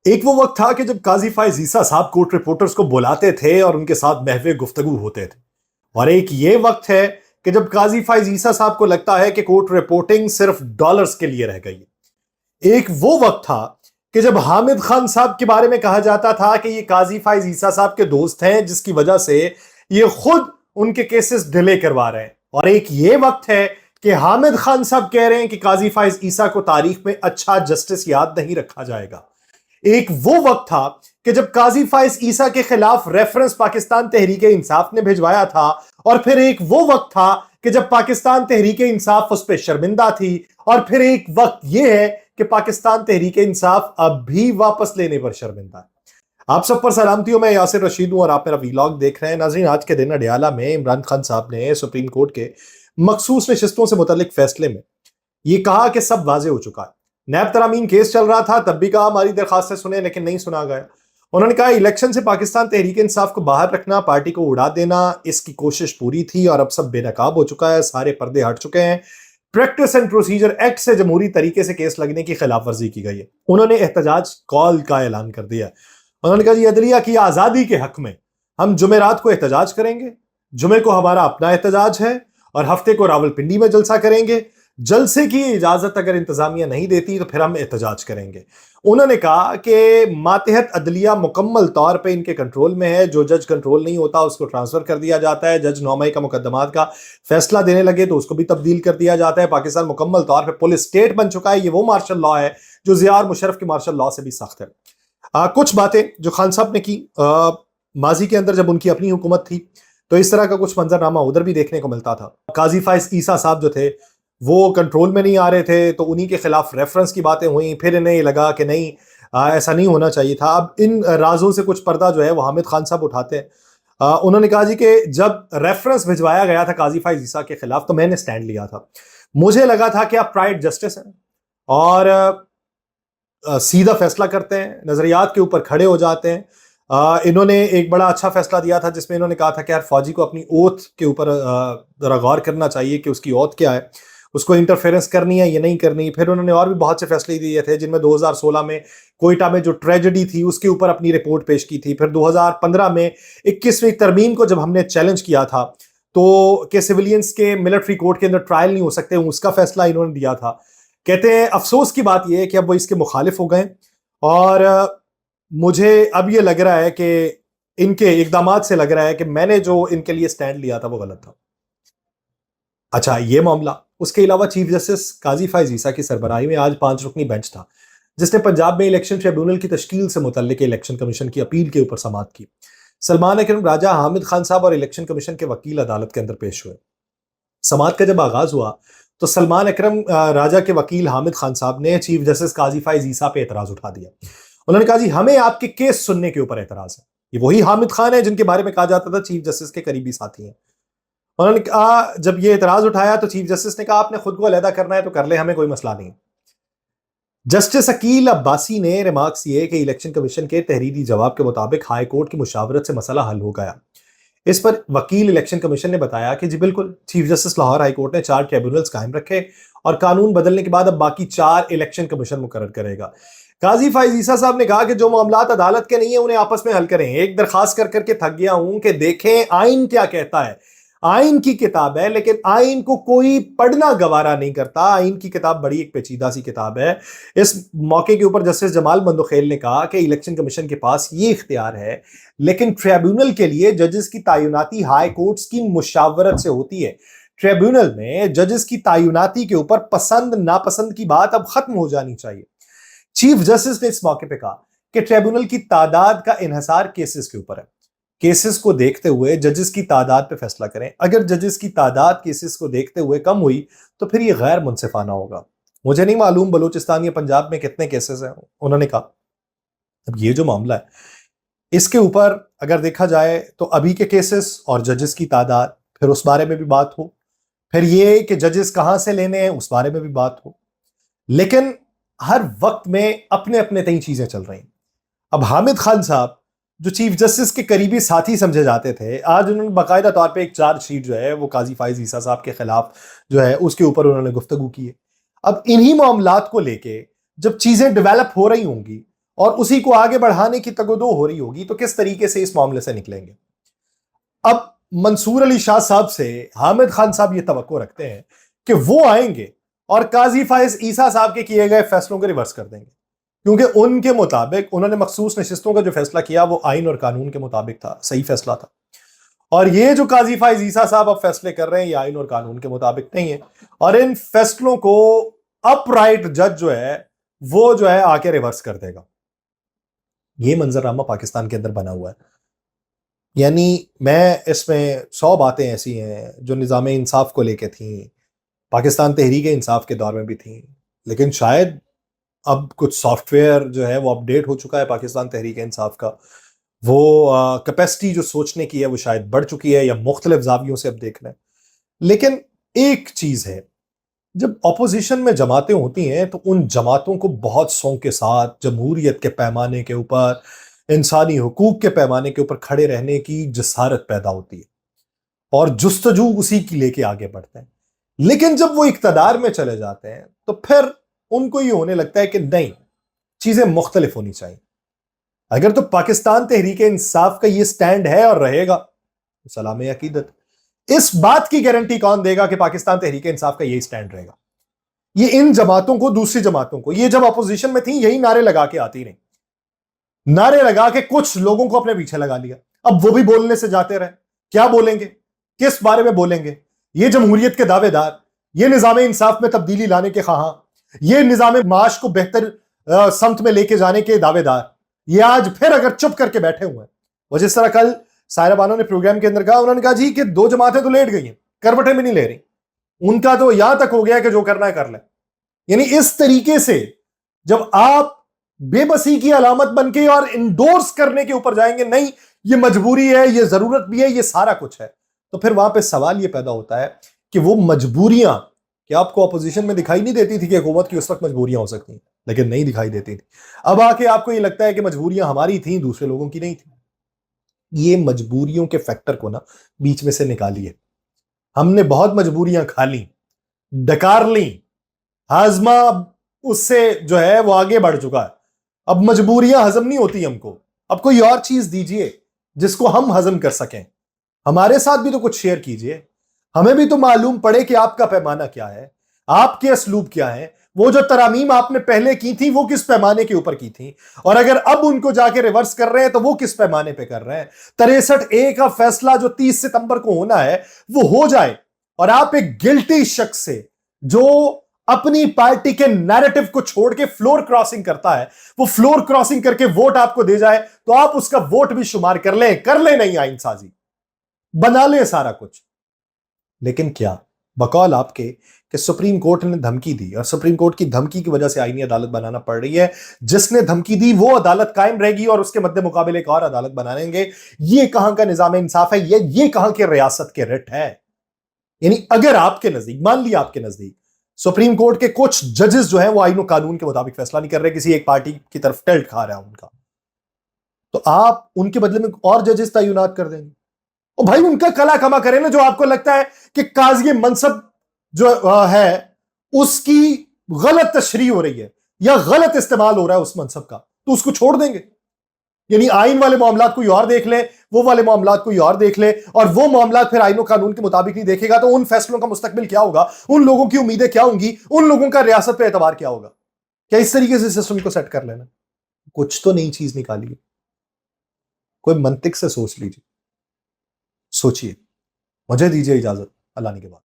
ایک وہ وقت تھا کہ جب قاضی فائز عیسیٰ صاحب کورٹ رپورٹرز کو بلاتے تھے اور ان کے ساتھ محو گفتگو ہوتے تھے، اور ایک یہ وقت ہے کہ جب قاضی فائز عیسیٰ صاحب کو لگتا ہے کہ کورٹ رپورٹنگ صرف ڈالرز کے لیے رہ گئی ہے۔ ایک وہ وقت تھا کہ جب حامد خان صاحب کے بارے میں کہا جاتا تھا کہ یہ قاضی فائز عیسیٰ صاحب کے دوست ہیں جس کی وجہ سے یہ خود ان کے کیسز ڈیلے کروا رہے ہیں، اور ایک یہ وقت ہے کہ حامد خان صاحب کہہ رہے ہیں کہ قاضی فائز عیسیٰ کو تاریخ میں اچھا جسٹس یاد نہیں رکھا جائے گا۔ ایک وہ وقت تھا کہ جب قاضی فائز عیسیٰ کے خلاف ریفرنس پاکستان تحریک انصاف نے بھجوایا تھا، اور پھر ایک وہ وقت تھا کہ جب پاکستان تحریک انصاف اس پہ شرمندہ تھی، اور پھر ایک وقت یہ ہے کہ پاکستان تحریک انصاف اب بھی واپس لینے پر شرمندہ ہے۔ آپ سب پر سلامتی ہو، میں یاسر رشید ہوں اور آپ میرا ویلاگ دیکھ رہے ہیں۔ ناظرین، آج کے دن اڈیالہ میں عمران خان صاحب نے سپریم کورٹ کے مخصوص نشستوں سے متعلق فیصلے میں یہ کہا کہ سب واضح ہو چکا ہے۔ نیب ترامیم کیس چل رہا تھا، تب بھی کہا ہماری درخواستیں سنیں، لیکن نہیں سنا گیا۔ انہوں نے کہا الیکشن سے پاکستان تحریک انصاف کو باہر رکھنا، پارٹی کو اڑا دینا، اس کی کوشش پوری تھی اور اب سب بے نقاب ہو چکا ہے، سارے پردے ہٹ چکے ہیں۔ پریکٹس اینڈ پروسیجر ایکٹ سے جمہوری طریقے سے کیس لگنے کی خلاف ورزی کی گئی ہے۔ انہوں نے احتجاج کال کا اعلان کر دیا۔ انہوں نے کہا جی عدلیہ کی آزادی کے حق میں ہم جمعرات کو احتجاج کریں گے، جمعے کو ہمارا اپنا احتجاج ہے، اور ہفتے کو راولپنڈی میں جلسہ کریں گے۔ جلسے کی اجازت اگر انتظامیہ نہیں دیتی تو پھر ہم احتجاج کریں گے۔ انہوں نے کہا کہ ماتحت عدلیہ مکمل طور پہ ان کے کنٹرول میں ہے، جو جج کنٹرول نہیں ہوتا اس کو ٹرانسفر کر دیا جاتا ہے، جج 9 مئی کا مقدمات کا فیصلہ دینے لگے تو اس کو بھی تبدیل کر دیا جاتا ہے۔ پاکستان مکمل طور پہ پولیس اسٹیٹ بن چکا ہے، یہ وہ مارشل لا ہے جو ضیاء اور مشرف کے مارشل لا سے بھی سخت ہے۔ کچھ باتیں جو خان صاحب نے کی ماضی کے اندر جب ان کی اپنی حکومت تھی تو اس طرح کا کچھ منظرنامہ ادھر بھی دیکھنے کو ملتا تھا۔ قاضی فائز عیسیٰ صاحب جو تھے وہ کنٹرول میں نہیں آ رہے تھے تو انہی کے خلاف ریفرنس کی باتیں ہوئیں، پھر انہیں یہ لگا کہ نہیں ایسا نہیں ہونا چاہیے تھا۔ اب ان رازوں سے کچھ پردہ جو ہے وہ حامد خان صاحب اٹھاتے ہیں۔ انہوں نے کہا جی کہ جب ریفرنس بھجوایا گیا تھا قاضی فائز عیسیٰ کے خلاف تو میں نے سٹینڈ لیا تھا، مجھے لگا تھا کہ آپ پرائیڈ جسٹس ہیں اور سیدھا فیصلہ کرتے ہیں، نظریات کے اوپر کھڑے ہو جاتے ہیں۔ انہوں نے ایک بڑا اچھا فیصلہ دیا تھا جس میں انہوں نے کہا تھا کہ ہر فوجی کو اپنی اوتھ کے اوپر ذرا غور کرنا چاہیے کہ اس کی اوتھ کیا ہے، اس کو انٹرفیرنس کرنی ہے یا نہیں کرنی۔ پھر انہوں نے اور بھی بہت سے فیصلے دیے تھے جن میں 2016 میں کوئٹہ میں جو ٹریجڈی تھی اس کے اوپر اپنی رپورٹ پیش کی تھی۔ پھر 2015 میں 21ویں ترمیم کو جب ہم نے چیلنج کیا تھا تو کہ سیولینز کے ملٹری کورٹ کے اندر ٹرائل نہیں ہو سکتے، اس کا فیصلہ انہوں نے دیا تھا۔ کہتے ہیں افسوس کی بات یہ ہے کہ اب وہ اس کے مخالف ہو گئے، اور مجھے اب یہ لگ رہا ہے کہ ان کے اقدامات سے لگ رہا ہے کہ میں نے جو ان کے لیے سٹینڈ لیا تھا وہ غلط تھا۔ اچھا یہ معاملہ، اس کے علاوہ چیف جسٹس قاضی فائز عیسیٰ کی سربراہی میں آج 5 رکنی بینچ تھا جس نے پنجاب میں الیکشن ٹریبیونل کی تشکیل سے متعلق الیکشن کمیشن کی اپیل کے اوپر سماعت کی۔ سلمان اکرم راجہ، حامد خان صاحب اور الیکشن کمیشن کے وکیل عدالت کے اندر پیش ہوئے۔ سماعت کا جب آغاز ہوا تو سلمان اکرم راجہ کے وکیل حامد خان صاحب نے چیف جسٹس قاضی فائز عیسیٰ پہ اعتراض اٹھا دیا۔ انہوں نے کہا جی ہمیں آپ کے کیس سننے کے اوپر اعتراض ہے۔ یہ وہی حامد خان ہے جن کے بارے میں کہا جاتا تھا چیف جسٹس کے قریبی ساتھی ہیں۔ انہوں نے کہا جب یہ اعتراض اٹھایا تو چیف جسٹس نے کہا آپ نے خود کو علیحدہ کرنا ہے تو کر لیں، ہمیں کوئی مسئلہ نہیں۔ جسٹس عقیل عباسی نے ریمارکس یہ کہ الیکشن کمیشن کے تحریری جواب کے مطابق ہائی کورٹ کی مشاورت سے مسئلہ حل ہو گیا۔ اس پر وکیل الیکشن کمیشن نے بتایا کہ جی بالکل، chief justice Lahore high court نے 4 ٹریبیونلز قائم رکھے اور قانون بدلنے کے بعد اب باقی 4 الیکشن کمیشن مقرر کرے گا۔ قاضی فائز عیسیٰ صاحب نے کہا کہ جو معاملات عدالت کے نہیں ہیں انہیں آپس میں حل کریں۔ ایک درخواست کر کر کے تھک گیا ہوں کہ دیکھیں آئین کیا کہتا ہے۔ آئین کی کتاب ہے لیکن آئین کو کوئی پڑھنا گوارا نہیں کرتا۔ آئین کی کتاب بڑی ایک پیچیدہ سی کتاب ہے۔ اس موقع کے اوپر جسٹس جمال بندوخیل نے کہا کہ الیکشن کمیشن کے پاس یہ اختیار ہے لیکن ٹریبیونل کے لیے ججز کی تعیناتی ہائی کورٹس کی مشاورت سے ہوتی ہے۔ ٹریبیونل میں ججز کی تعیناتی کے اوپر پسند ناپسند کی بات اب ختم ہو جانی چاہیے۔ چیف جسٹس نے اس موقع پہ کہا کہ ٹریبیونل کی تعداد کا انحصار کیسز کے اوپر ہے۔ کیسز کو دیکھتے ہوئے ججز کی تعداد پہ فیصلہ کریں۔ اگر ججز کی تعداد کیسز کو دیکھتے ہوئے کم ہوئی تو پھر یہ غیر منصفانہ ہوگا۔ مجھے نہیں معلوم بلوچستان یا پنجاب میں کتنے کیسز ہیں، انہوں نے کہا۔ اب یہ جو معاملہ ہے اس کے اوپر اگر دیکھا جائے تو ابھی کے کیسز اور ججز کی تعداد، پھر اس بارے میں بھی بات ہو، پھر یہ کہ ججز کہاں سے لینے ہیں اس بارے میں بھی بات ہو، لیکن ہر وقت میں اپنے اپنے تئیں چیزیں چل رہی ہیں۔ اب حامد خان صاحب جو چیف جسٹس کے قریبی ساتھی سمجھے جاتے تھے، آج انہوں نے باقاعدہ طور پہ ایک چارج شیٹ جو ہے وہ قاضی فائز عیسیٰ صاحب کے خلاف جو ہے اس کے اوپر انہوں نے گفتگو کی ہے۔ اب انہی معاملات کو لے کے جب چیزیں ڈیولپ ہو رہی ہوں گی اور اسی کو آگے بڑھانے کی تگودو ہو رہی ہوگی تو کس طریقے سے اس معاملے سے نکلیں گے؟ اب منصور علی شاہ صاحب سے حامد خان صاحب یہ توقع رکھتے ہیں کہ وہ آئیں گے اور قاضی فائز عیسیٰ صاحب کے کیے گئے فیصلوں کو ریورس کر دیں گے، کیونکہ ان کے مطابق انہوں نے مخصوص نشستوں کا جو فیصلہ کیا وہ آئین اور قانون کے مطابق تھا، صحیح فیصلہ تھا، اور یہ جو قاضی فائز عیسیٰ صاحب اب فیصلے کر رہے ہیں یہ آئین اور قانون کے مطابق نہیں ہے، اور ان فیصلوں کو اپ رائٹ جج جو ہے وہ جو ہے آ کے ریورس کر دے گا۔ یہ منظرنامہ پاکستان کے اندر بنا ہوا ہے، یعنی میں اس میں 100 باتیں ایسی ہیں جو نظام انصاف کو لے کے تھیں، پاکستان تحریک انصاف کے دور میں بھی تھیں، لیکن شاید اب کچھ سافٹ ویئر جو ہے وہ اپڈیٹ ہو چکا ہے پاکستان تحریک انصاف کا، وہ کیپیسٹی جو سوچنے کی ہے وہ شاید بڑھ چکی ہے یا مختلف زاویوں سے اب دیکھ رہے ہیں۔ لیکن ایک چیز ہے، جب اپوزیشن میں جماعتیں ہوتی ہیں تو ان جماعتوں کو بہت سونگ کے ساتھ جمہوریت کے پیمانے کے اوپر، انسانی حقوق کے پیمانے کے اوپر کھڑے رہنے کی جسارت پیدا ہوتی ہے اور جستجو اسی کی لے کے آگے بڑھتے ہیں، لیکن جب وہ اقتدار میں چلے جاتے ہیں تو پھر ان کو یہ ہونے لگتا ہے کہ نہیں، چیزیں مختلف ہونی چاہیے۔ اگر تو پاکستان تحریک انصاف کا یہ سٹینڈ ہے اور رہے گا، سلام عقیدت، اس بات کی گارنٹی کون دے گا کہ پاکستان تحریک انصاف کا یہی سٹینڈ رہے گا؟ یہ ان جماعتوں کو، دوسری جماعتوں کو، یہ جب اپوزیشن میں تھیں یہی نعرے لگا کے آتی رہیں، نعرے لگا کے کچھ لوگوں کو اپنے پیچھے لگا لیا، اب وہ بھی بولنے سے جاتے رہے، کیا بولیں گے، کس بارے میں بولیں گے؟ یہ جمہوریت کے دعوے دار، یہ نظام انصاف میں تبدیلی لانے کے خواہاں، یہ نظام معاش کو بہتر سمت میں لے کے جانے کے دعوے دار، یہ آج پھر اگر چپ کر کے بیٹھے ہوئے ہیں، وہ جس طرح کل سائرہ بانو نے پروگرام کے اندر کہا، انہوں نے کہا جی کہ 2 جماعتیں تو لیٹ گئی ہیں، کروٹیں بھی نہیں لے رہی، ان کا تو یہاں تک ہو گیا کہ جو کرنا ہے کر لیں۔ یعنی اس طریقے سے جب آپ بے بسی کی علامت بن کے اور انڈورس کرنے کے اوپر جائیں گے، نہیں یہ مجبوری ہے، یہ ضرورت بھی ہے، یہ سارا کچھ ہے، تو پھر وہاں پہ سوال یہ پیدا ہوتا ہے کہ وہ مجبوریاں کہ آپ کو اپوزیشن میں دکھائی نہیں دیتی تھی کہ حکومت کی اس وقت مجبوریاں ہو سکتی ہیں، لیکن نہیں دکھائی دیتی تھی، اب آ کے آپ کو یہ لگتا ہے کہ مجبوریاں ہماری تھیں، دوسرے لوگوں کی نہیں تھیں۔ یہ مجبوریوں کے فیکٹر کو نا بیچ میں سے نکالیے۔ ہم نے بہت مجبوریاں کھا لیں، ڈکار لیں، ہاضمہ اس سے جو ہے وہ آگے بڑھ چکا ہے، اب مجبوریاں ہضم نہیں ہوتی ہم کو، اب کوئی اور چیز دیجئے جس کو ہم ہضم کر سکیں، ہمارے ساتھ بھی تو کچھ شیئر کیجئے، ہمیں بھی تو معلوم پڑے کہ آپ کا پیمانہ کیا ہے، آپ کے اسلوب کیا ہے، وہ جو ترامیم آپ نے پہلے کی تھی وہ کس پیمانے کے اوپر کی تھی، اور اگر اب ان کو جا کے ریورس کر رہے ہیں تو وہ کس پیمانے پہ کر رہے ہیں۔ 63A کا فیصلہ جو 30 ستمبر کو ہونا ہے وہ ہو جائے، اور آپ ایک گلٹی شخص سے جو اپنی پارٹی کے نیریٹو کو چھوڑ کے فلور کراسنگ کرتا ہے، وہ فلور کراسنگ کر کے ووٹ آپ کو دے جائے تو آپ اس کا ووٹ بھی شمار کر لیں نہیں آئین سازی بنا لیں سارا کچھ۔ لیکن کیا بقول آپ کے کہ سپریم کورٹ نے دھمکی دی، اور سپریم کورٹ کی دھمکی کی وجہ سے آئینی عدالت بنانا پڑ رہی ہے، جس نے دھمکی دی وہ عدالت قائم رہے گی اور اس کے مد مقابل ایک اور عدالت بنائیں گے؟ یہ کہاں کا نظام انصاف ہے؟ یہ کہاں کے ریاست کے رٹ ہے؟ یعنی اگر آپ کے نزدیک، مان لیا آپ کے نزدیک سپریم کورٹ کے کچھ ججز جو ہیں وہ آئین و قانون کے مطابق فیصلہ نہیں کر رہے، کسی ایک پارٹی کی طرف ٹلٹ کھا رہا ہے ان کا، تو آپ ان کے بدلے میں اور ججز تعینات کر دیں گے؟ اور بھائی ان کا کلا کما کریں نا، جو آپ کو لگتا ہے کہ قاضی منصب جو ہے اس کی غلط تشریح ہو رہی ہے یا غلط استعمال ہو رہا ہے اس منصب کا، تو اس کو چھوڑ دیں گے؟ یعنی آئین والے معاملات کوئی اور دیکھ لے، وہ والے معاملات کوئی اور دیکھ لے، اور وہ معاملات پھر آئین و قانون کے مطابق نہیں دیکھے گا تو ان فیصلوں کا مستقبل کیا ہوگا؟ ان لوگوں کی امیدیں کیا ہوں گی؟ ان لوگوں کا ریاست پہ اعتبار کیا ہوگا؟ کیا اس طریقے سے سسٹم کو سیٹ کر لینا؟ کچھ تو نئی چیز نکالیے، کوئی منطق سے سوچ لیجیے، سوچیے۔ مجھے دیجیے اجازت، اللہ نے کے بعد۔